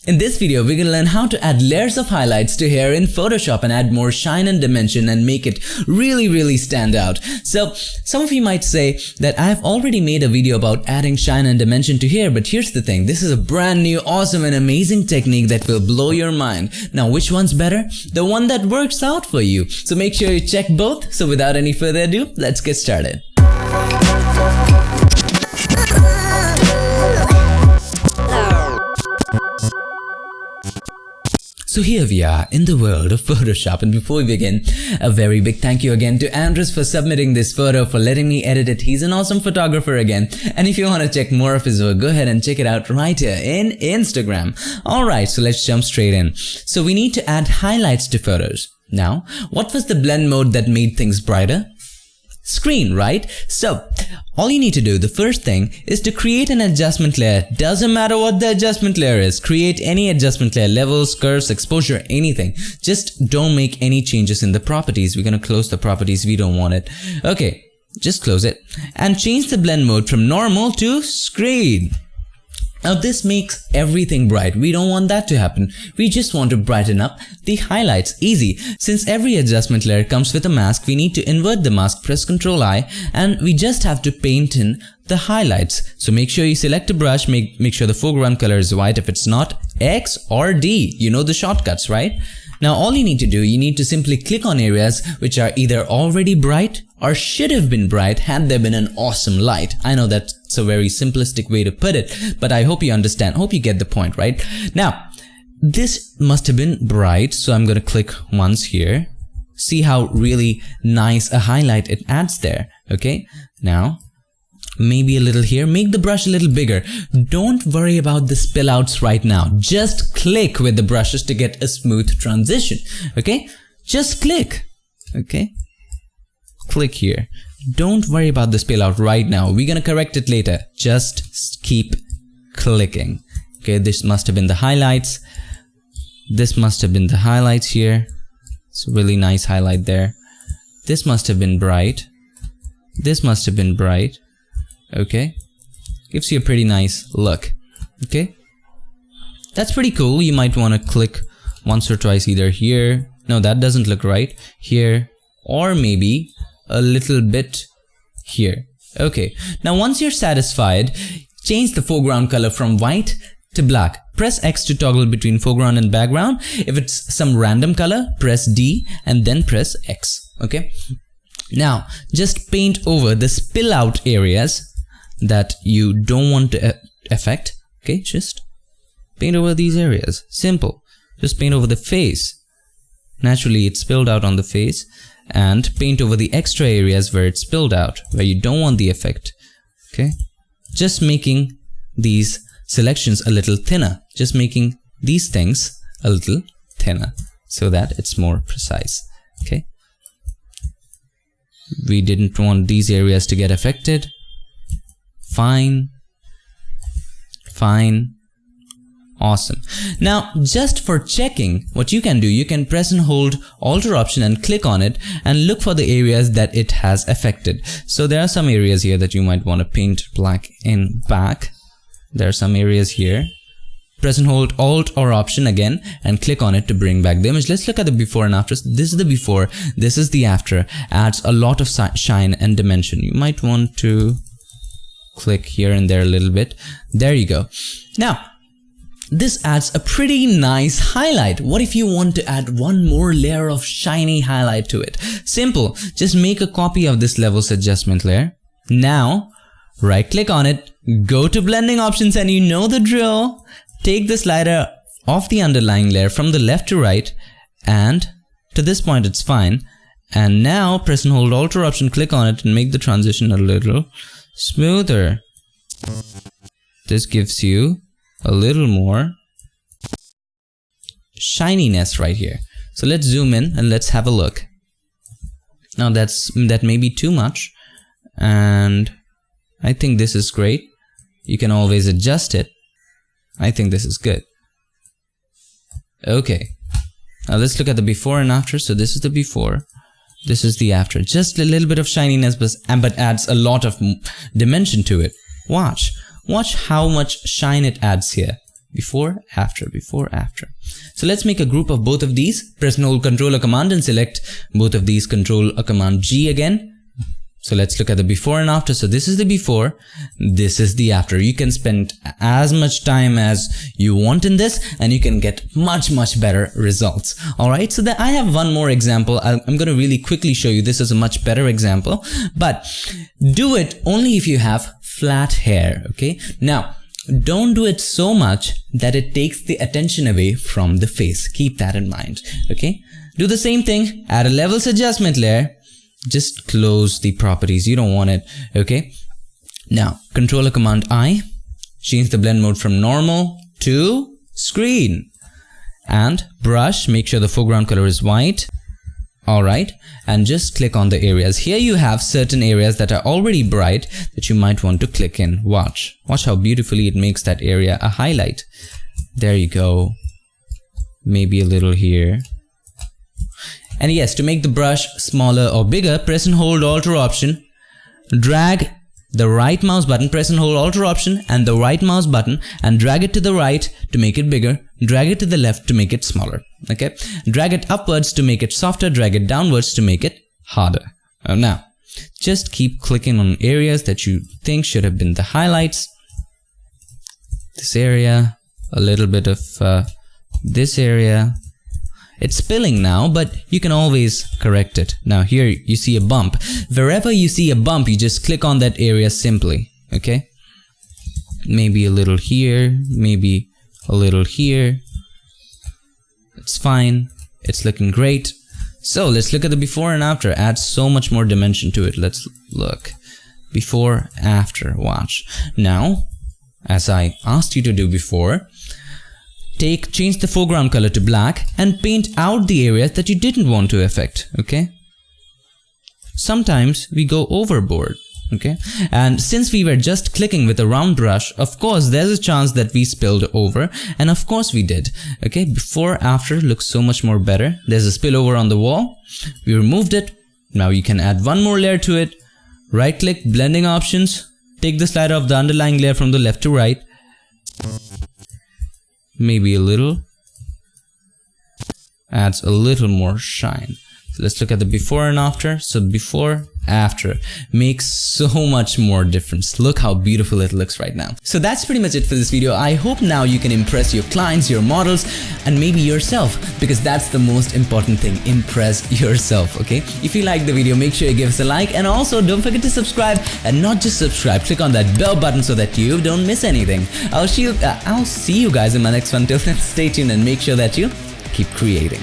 In this video, we're gonna learn how to add layers of highlights to hair in Photoshop and add more shine and dimension and make it really stand out. So, some of you might say that I've already made a video about adding shine and dimension to hair, but here's the thing, this is a brand new, awesome and amazing technique that will blow your mind. Now, which one's better? The one that works out for you. So make sure you check both. So without any further ado, let's get started. So here we are in the world of Photoshop, and before we begin, a very big thank you again to Andres for submitting this photo, for letting me edit it. He's an awesome photographer again, and if you want to check more of his work, go ahead and check it out right here in Instagram. Alright, so let's jump straight in. So we need to add highlights to photos. Now, what was the blend mode that made things brighter? Screen, right? So, all you need to do, the first thing, is to create an adjustment layer. Doesn't matter what the adjustment layer is. Create any adjustment layer, levels, curves, exposure, anything. Just don't make any changes in the properties. We're gonna close the properties, we don't want it. Okay, just close it. And change the blend mode from normal to screen. Now this makes everything bright. We don't want that to happen. We just want to brighten up the highlights. Easy. Since every adjustment layer comes with a mask, we need to invert the mask, press Ctrl I, and we just have to paint in the highlights. So make sure you select a brush, make sure the foreground color is white. If it's not, X or D. You know the shortcuts, right? Now all you need to do, you need to simply click on areas which are either already bright or should have been bright had there been an awesome light. I know that's a very simplistic way to put it, but I hope you understand, hope you get the point, right? Now, this must have been bright, so I'm gonna click once here. See how really nice a highlight it adds there, okay? Now, maybe a little here, make the brush a little bigger. Don't worry about the spill outs right now. Just click with the brushes to get a smooth transition, okay? Just click, okay? Click here. Don't worry about the spill out right now. We're gonna correct it later. Just keep clicking. Okay, this must have been the highlights. This must have been the highlights here. It's a really nice highlight there. This must have been bright. This must have been bright. Okay, gives you a pretty nice look. Okay, that's pretty cool. You might want to click once or twice either here. No, that doesn't look right. Here, or maybe a little bit here. Okay, now once you're satisfied, change the foreground color from white to black. Press X to toggle between foreground and background. If it's some random color, press D and then press X. Okay, now just paint over the spill out areas that you don't want to affect. Okay, just paint over these areas. Simple. Just paint over the face. Naturally it spilled out on the face, and paint over the extra areas where it spilled out, where you don't want the effect. Okay, just making these selections a little thinner, just making these things a little thinner so that it's more precise. Okay, we didn't want these areas to get affected. Fine, fine, awesome. Now, just for checking, what you can do, you can press and hold Alt or Option and click on it and look for the areas that it has affected. So there are some areas here that you might want to paint black in back. There are some areas here. Press and hold Alt or Option again and click on it to bring back the image. Let's look at the before and after. This is the before, this is the after. Adds a lot of shine and dimension. You might want to click here and there a little bit. There you go. Now, this adds a pretty nice highlight. What if you want to add one more layer of shiny highlight to it? Simple. Just make a copy of this levels adjustment layer. Now, right click on it, go to blending options, and you know the drill. Take the slider off the underlying layer from the left to right, and to this point it's fine. And now press and hold Alt or Option, click on it and make the transition a little smoother. This gives you a little more shininess right here. So let's zoom in and let's have a look. Now that may be too much, and I think this is great. You can always adjust it. I think this is good. Okay, now let's look at the before and after. So this is the before, this is the after. Just a little bit of shininess, but adds a lot of dimension to it. Watch how much shine it adds here. before, after, before, after. So let's make a group of both of these. Press and hold Ctrl or Command and select both of these, Ctrl or Command G again. So let's look at the before and after. So this is the before, this is the after. You can spend as much time as you want in this and you can get much better results. Alright, so I have one more example. I'm going to really quickly show you. This is a much better example, but do it only if you have flat hair, okay? Now, don't do it so much that it takes the attention away from the face. Keep that in mind, okay? Do the same thing, add a levels adjustment layer. Just close the properties, you don't want it, okay? Now, Ctrl or Command I, change the blend mode from normal to screen. And brush, make sure the foreground color is white. Alright, and just click on the areas. Here you have certain areas that are already bright that you might want to click in. Watch how beautifully it makes that area a highlight. There you go. Maybe a little here. And yes, to make the brush smaller or bigger, press and hold Alt or Option, drag the right mouse button, press and hold Alt or Option and the right mouse button and drag it to the right to make it bigger, drag it to the left to make it smaller, okay? Drag it upwards to make it softer, drag it downwards to make it harder. Now, just keep clicking on areas that you think should have been the highlights. This area, a little bit of this area. It's spilling now, but you can always correct it. Now here you see a bump. Wherever you see a bump, you just click on that area simply, okay? Maybe a little here, maybe a little here. It's fine. It's looking great. So let's look at the before and after. Add so much more dimension to it. Let's look. Before, after, watch. Now, as I asked you to do before, change the foreground color to black and paint out the areas that you didn't want to affect, okay? Sometimes we go overboard, okay? And since we were just clicking with a round brush, of course there's a chance that we spilled over, and of course we did, okay? Before, after looks so much more better. There's a spillover on the wall. We removed it. Now you can add one more layer to it. Right click, blending options. Take the slider of the underlying layer from the left to right. Maybe a little, adds a little more shine. So let's look at the before and after. So before, after makes so much more difference. Look how beautiful it looks right now. So that's pretty much it for this video. I hope now you can impress your clients, your models, and maybe yourself, because that's the most important thing. Impress yourself, okay? If you like the video, make sure you give us a like, and also don't forget to subscribe, and not just subscribe, click on that bell button so that you don't miss anything. I'll see you guys in my next one. Till then, stay tuned and make sure that you keep creating.